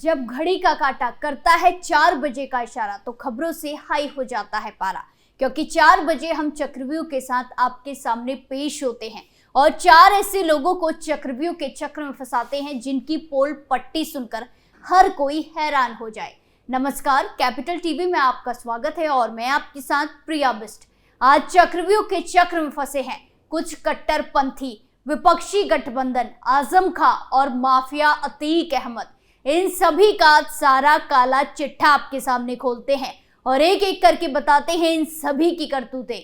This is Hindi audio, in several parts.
जब घड़ी का काटा करता है 4 बजे का इशारा तो खबरों से हाई हो जाता है पारा, क्योंकि 4 बजे हम चक्रव्यूह के साथ आपके सामने पेश होते हैं और 4 ऐसे लोगों को चक्रव्यूह के चक्र में फंसाते हैं जिनकी पोल पट्टी सुनकर हर कोई हैरान हो जाए। नमस्कार, कैपिटल टीवी में आपका स्वागत है और मैं आपके साथ प्रिया बिस्ट। आज चक्रव्यूह के चक्र में फंसे हैं कुछ कट्टरपंथी विपक्षी गठबंधन, आजम खां और माफिया अतीक अहमद। इन सभी का सारा काला चिट्ठा आपके सामने खोलते हैं और एक एक करके बताते हैं इन सभी की करतूतें।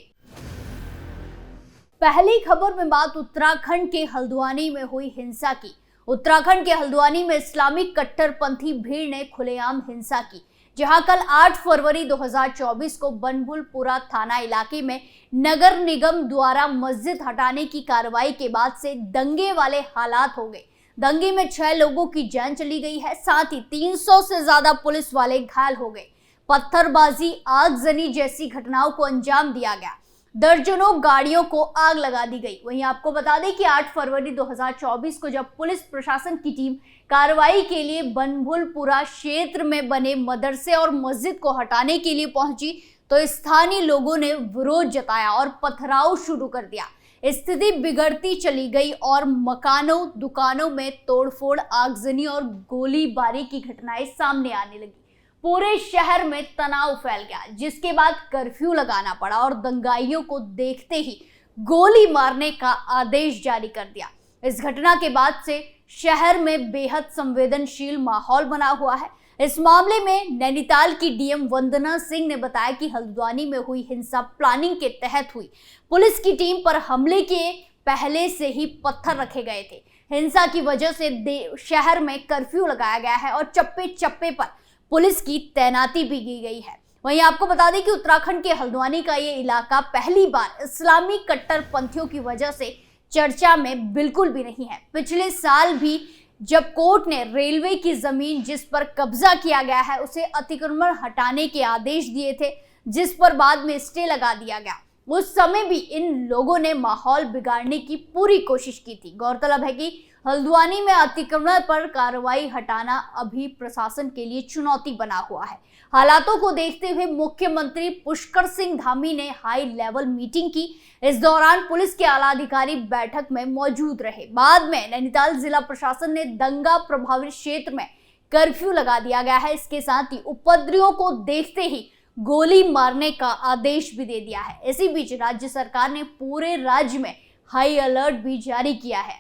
पहली खबर में बात उत्तराखंड के हल्द्वानी में हुई हिंसा की। उत्तराखंड के हल्द्वानी में इस्लामिक कट्टरपंथी भीड़ ने खुलेआम हिंसा की, जहां कल 8 फरवरी 2024 को बनभूलपुरा थाना इलाके में नगर निगम द्वारा मस्जिद हटाने की कार्रवाई के बाद से दंगे वाले हालात हो गए। दंगे में 6 लोगों की जान चली गई है, साथ ही 300 से ज्यादा पुलिस वाले घायल हो गए। पत्थरबाजी, आगजनी जैसी घटनाओं को अंजाम दिया गया। दर्जनों गाड़ियों को आग लगा दी गई। वहीं आपको बता दें कि 8 फरवरी 2024 को जब पुलिस प्रशासन की टीम कार्रवाई के लिए बनभूलपुरा क्षेत्र में बने मदरसे और मस्जिद को हटाने के लिए पहुंची तो स्थानीय लोगों ने विरोध जताया और पथराव शुरू कर दिया। स्थिति बिगड़ती चली गई और मकानों, दुकानों में तोड़फोड़, आगजनी और गोलीबारी की घटनाएं सामने आने लगी। पूरे शहर में तनाव फैल गया, जिसके बाद कर्फ्यू लगाना पड़ा और दंगाइयों को देखते ही गोली मारने का आदेश जारी कर दिया। इस घटना के बाद से शहर में बेहद संवेदनशील माहौल बना हुआ है। इस मामले में नैनीताल की डीएम वंदना सिंह ने बताया कि हल्द्वानी में हुई हिंसा प्लानिंग के तहत हुई। पुलिस की टीम पर हमले के पहले से ही पत्थर रखे गए थे। हिंसा की वजह से शहर में कर्फ्यू लगाया गया है और चप्पे चप्पे पर पुलिस की तैनाती भी की गई है। वहीं आपको बता दें कि उत्तराखंड के हल्द्वानी का ये इलाका पहली बार इस्लामी कट्टरपंथियों की वजह से चर्चा में बिल्कुल भी नहीं है। पिछले साल भी जब कोर्ट ने रेलवे की जमीन जिस पर कब्जा किया गया है उसे अतिक्रमण हटाने के आदेश दिए थे, जिस पर बाद में स्टे लगा दिया गया। उस समय भी इन लोगों ने माहौल बिगाड़ने की पूरी कोशिश की थी। गौरतलब है कि हल्द्वानी में अतिक्रमण पर कार्रवाई हटाना अभी प्रशासन के लिए चुनौती बना हुआ है। हालातों को देखते हुए मुख्यमंत्री पुष्कर सिंह धामी ने हाई लेवल मीटिंग की। इस दौरान पुलिस के आला अधिकारी बैठक में मौजूद रहे। बाद में नैनीताल जिला प्रशासन ने दंगा प्रभावित क्षेत्र में कर्फ्यू लगा दिया गया है। इसके साथ ही उपद्रवियों को देखते ही गोली मारने का आदेश भी दे दिया है। इसी बीच राज्य सरकार ने पूरे राज्य में हाई अलर्ट भी जारी किया है।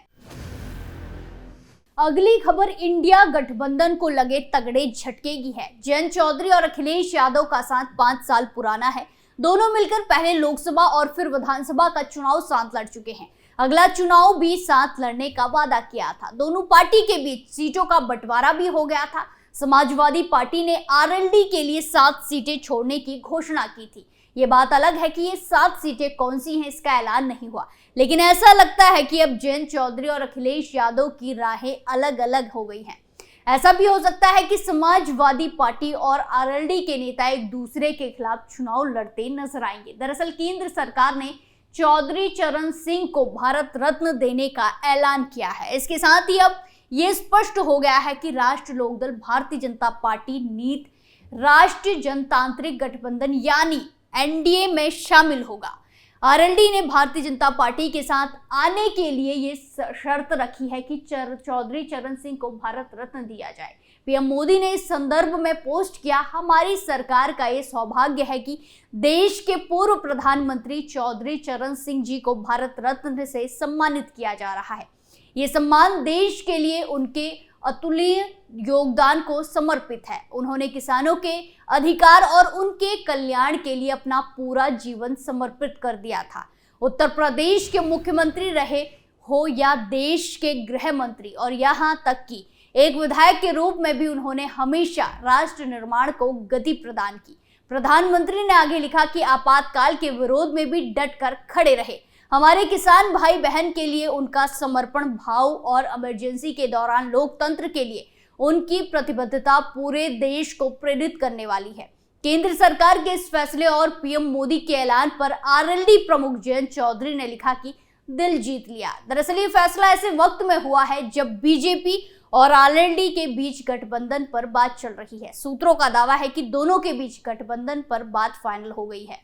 अगली खबर इंडिया गठबंधन को लगे तगड़े झटके की है। जयंत चौधरी और अखिलेश यादव का साथ 5 साल पुराना है। दोनों मिलकर पहले लोकसभा और फिर विधानसभा का चुनाव साथ लड़ चुके हैं। अगला चुनाव भी साथ लड़ने का वादा किया था। दोनों पार्टी के बीच सीटों का बंटवारा भी हो गया था। समाजवादी पार्टी ने आरएलडी के लिए 7 सीटें छोड़ने की घोषणा की थी। ये बात अलग है कि ये 7 सीटें कौन सी हैं, इसका ऐलान नहीं हुआ, लेकिन ऐसा लगता है कि अब जयंत चौधरी और अखिलेश यादव की राहें अलग अलग हो गई हैं। ऐसा भी हो सकता है कि समाजवादी पार्टी और आरएलडी के नेता एक दूसरे के खिलाफ चुनाव लड़ते नजर आएंगे। दरअसल केंद्र सरकार ने चौधरी चरण सिंह को भारत रत्न देने का ऐलान किया है। इसके साथ ही अब ये स्पष्ट हो गया है कि राष्ट्रीय लोकदल भारतीय जनता पार्टी नीत राष्ट्रीय जनतांत्रिक गठबंधन यानी एनडीए में शामिल होगा। आरएलडी ने भारतीय जनता पार्टी के साथ आने के लिए ये शर्त रखी है कि चौधरी चरण सिंह को भारत रत्न दिया जाए। पीएम मोदी ने इस संदर्भ में पोस्ट किया, हमारी सरकार का ये सौभाग्य है कि देश के पूर्व प्रधानमंत्री चौधरी चरण सिंह जी को भारत रत्न से सम्मानित किया जा रहा है। ये सम्मान देश के लिए उनके अतुलनीय योगदान को समर्पित है। उन्होंने किसानों के अधिकार और उनके कल्याण के लिए अपना पूरा जीवन समर्पित कर दिया था। उत्तर प्रदेश के मुख्यमंत्री रहे हो या देश के गृह मंत्री और यहाँ तक कि एक विधायक के रूप में भी उन्होंने हमेशा राष्ट्र निर्माण को गति प्रदान की। प्रधानमंत्री ने आगे लिखा कि आपातकाल के विरोध में भी डट कर खड़े रहे। हमारे किसान भाई बहन के लिए उनका समर्पण भाव और इमरजेंसी के दौरान लोकतंत्र के लिए उनकी प्रतिबद्धता पूरे देश को प्रेरित करने वाली है। केंद्र सरकार के इस फैसले और पीएम मोदी के ऐलान पर आरएलडी प्रमुख जयंत चौधरी ने लिखा कि दिल जीत लिया। दरअसल ये फैसला ऐसे वक्त में हुआ है जब बीजेपी और आरएलडी के बीच गठबंधन पर बात चल रही है। सूत्रों का दावा है कि दोनों के बीच गठबंधन पर बात फाइनल हो गई है।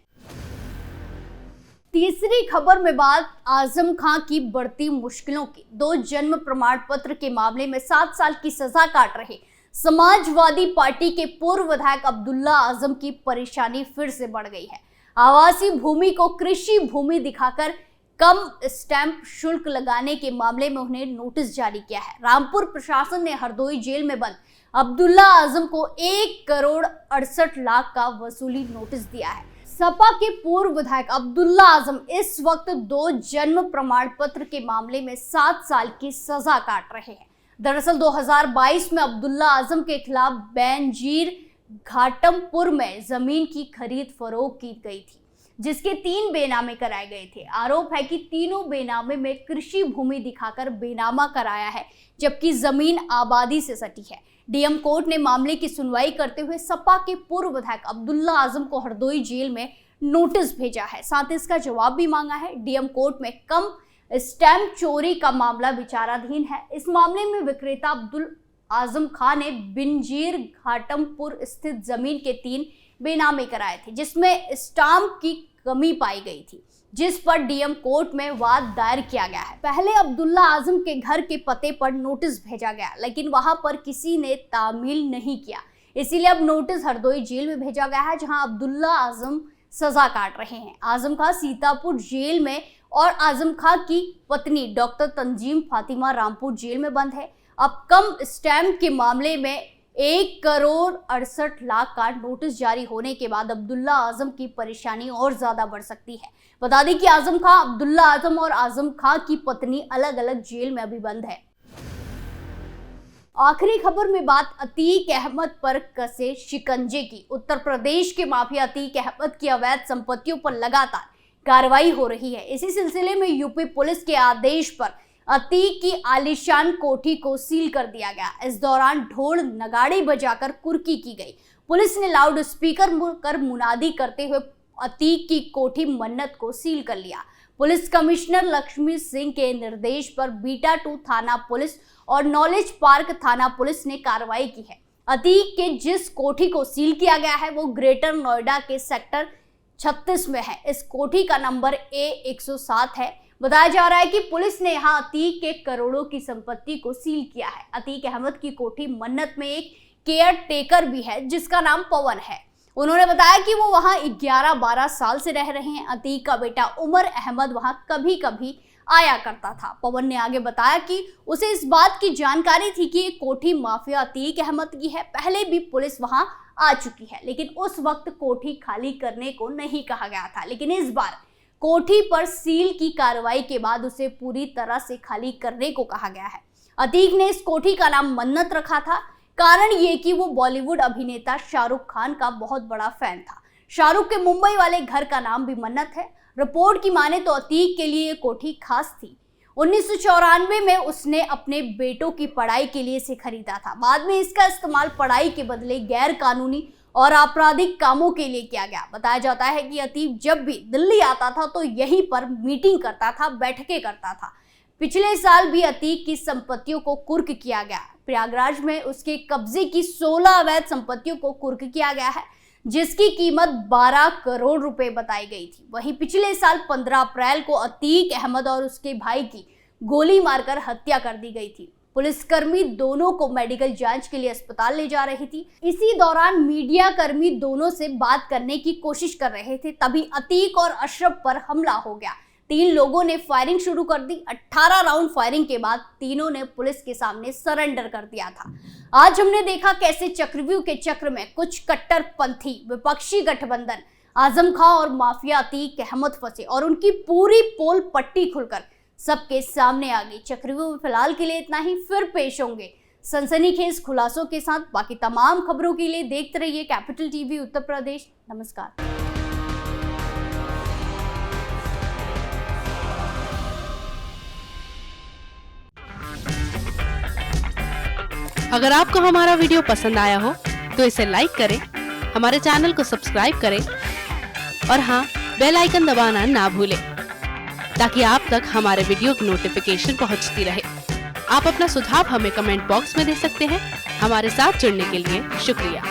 तीसरी खबर में बात आजम खां की बढ़ती मुश्किलों की। 2 जन्म प्रमाण पत्र के मामले में 7 साल की सजा काट रहे समाजवादी पार्टी के पूर्व विधायक अब्दुल्ला आजम की परेशानी फिर से बढ़ गई है। आवासीय भूमि को कृषि भूमि दिखाकर कम स्टैंप शुल्क लगाने के मामले में उन्हें नोटिस जारी किया है। रामपुर प्रशासन ने हरदोई जेल में बंद अब्दुल्ला आजम को 1,68,00,000 का वसूली नोटिस दिया है। सपा के पूर्व विधायक अब्दुल्ला आजम इस वक्त 2 जन्म प्रमाण पत्र के मामले में 7 साल की सजा काट रहे हैं। दरअसल 2022 में अब्दुल्ला आजम के खिलाफ बेनजीर घाटमपुर में जमीन की खरीद फरोख्त की गई थी, जिसके 3 बेनामे कराए गए थे। आरोप है कि तीनों बेनामे में कृषि भूमि दिखाकर बेनामा कराया है, जबकि जमीन आबादी से सटी है। डीएम कोर्ट ने मामले की सुनवाई करते हुए सपा के पूर्व विधायक अब्दुल्ला आजम को हरदोई जेल में नोटिस भेजा है, साथ ही इसका जवाब भी मांगा है। डीएम कोर्ट में कम स्टैंप चोरी का मामला विचाराधीन है। इस मामले में विक्रेता अब्दुल आजम खान ने बिंजीर घाटमपुर स्थित जमीन के 3 बेनामे कराए थे, जिसमें स्टाम्प की कमी पाई गई थी, जिस पर डीएम कोर्ट में वाद दायर किया गया है। पहले अब्दुल्ला आजम के घर के पते पर नोटिस भेजा गया, लेकिन वहां पर किसी ने तामील नहीं किया, इसीलिए अब नोटिस हरदोई जेल में भेजा गया है, जहां अब्दुल्ला आजम सजा काट रहे हैं। आजम खां सीतापुर जेल में और आजम खां की पत्नी डॉक्टर तंजीम फातिमा रामपुर जेल में बंद है। अब कम स्टैंप के मामले में 1,68,00,000 का नोटिस जारी होने के बाद अब्दुल्ला आजम की परेशानी और ज्यादा बढ़ सकती है। बता दें कि आजम खां, अब्दुल्ला आजम और आजम खां की पत्नी अलग अलग जेल में अभी बंद है। आखिरी खबर में बात अतीक अहमद पर कसे शिकंजे की। उत्तर प्रदेश के माफिया अतीक अहमद की अवैध संपत्तियों पर लगातार कार्रवाई हो रही है। इसी सिलसिले में यूपी पुलिस के आदेश पर अतीक की आलीशान कोठी को सील कर दिया गया। इस दौरान ढोल नगाड़े बजाकर कुर्की की गई। पुलिस ने लाउड स्पीकर कर मुनादी करते हुए अतीक की कोठी मन्नत को सील कर लिया। पुलिस कमिश्नर लक्ष्मी सिंह के निर्देश पर बीटा 2 थाना पुलिस और नॉलेज पार्क थाना पुलिस ने कार्रवाई की है। अतीक के जिस कोठी को सील किया गया है वो ग्रेटर नोएडा के सेक्टर 36 में है। इस कोठी का नंबर A107 है। बताया जा रहा है कि पुलिस ने यहां अतीक के करोड़ों की संपत्ति को सील किया है। अतीक अहमद की कोठी मन्नत में एक केयर टेकर भी है, जिसका नाम पवन है। उन्होंने बताया कि वो वहां 11-12 साल से रह रहे हैं। अतीक का बेटा उमर अहमद वहां कभी कभी आया करता था। पवन ने आगे बताया कि उसे इस बात की जानकारी थी कि ये कोठी माफिया अतीक अहमद की है। पहले भी पुलिस वहां आ चुकी है, लेकिन उस वक्त कोठी खाली करने को नहीं कहा गया था। लेकिन इस बार कोठी पर सील की कार्रवाई के बाद उसे पूरी तरह से खाली करने को कहा गया है। अतीक ने इस कोठी का नाम मन्नत रखा था। कारण ये कि वो बॉलीवुड अभिनेता शाहरुख खान का बहुत बड़ा फैन था। शाहरुख के मुंबई वाले घर का नाम भी मन्नत है। रिपोर्ट की माने तो अतीक के लिए ये कोठी खास थी। 1994 में उसने अपने बेटों की पढ़ाई के लिए इसे खरीदा था। बाद में इसका इस्तेमाल पढ़ाई के बदले गैर कानूनी और आपराधिक कामों के लिए किया गया। बताया जाता है कि अतीक जब भी दिल्ली आता था तो यहीं पर मीटिंग करता था, बैठकें करता था। पिछले साल भी अतीक की संपत्तियों को कुर्क किया गया। प्रयागराज में उसके कब्जे की 16 अवैध संपत्तियों को कुर्क किया गया है, जिसकी कीमत 12 करोड़ रुपए बताई गई थी। वहीं पिछले साल 15 अप्रैल को अतीक अहमद और उसके भाई की गोली मारकर हत्या कर दी गई थी। पुलिसकर्मी दोनों को मेडिकल जांच के लिए अस्पताल ले जा रही थी। इसी दौरान मीडिया कर्मी दोनों से बात करने की कोशिश कर रहे थे, तभी अतीक और अशरफ पर हमला हो गया। 3 लोगों ने फायरिंग शुरू कर दी। 18 राउंड फायरिंग के बाद तीनों ने पुलिस के सामने सरेंडर कर दिया था। आज हमने देखा कैसे चक्रव्यूह के चक्र में कुछ कट्टरपंथी विपक्षी गठबंधन आजम खां और माफिया अतीक अहमद फंसे और उनकी पूरी पोल पट्टी खुलकर सबके सामने आ गई। चक्रव्यूह में फिलहाल के लिए इतना ही, फिर पेश होंगे सनसनीखेज खुलासों के साथ। बाकी तमाम खबरों के लिए देखते रहिए कैपिटल टीवी उत्तर प्रदेश। नमस्कार। अगर आपको हमारा वीडियो पसंद आया हो तो इसे लाइक करें, हमारे चैनल को सब्सक्राइब करें और हाँ, बेल आइकन दबाना ना भूलें ताकि आप तक हमारे वीडियो की नोटिफिकेशन पहुंचती रहे। आप अपना सुझाव हमें कमेंट बॉक्स में दे सकते हैं। हमारे साथ जुड़ने के लिए शुक्रिया।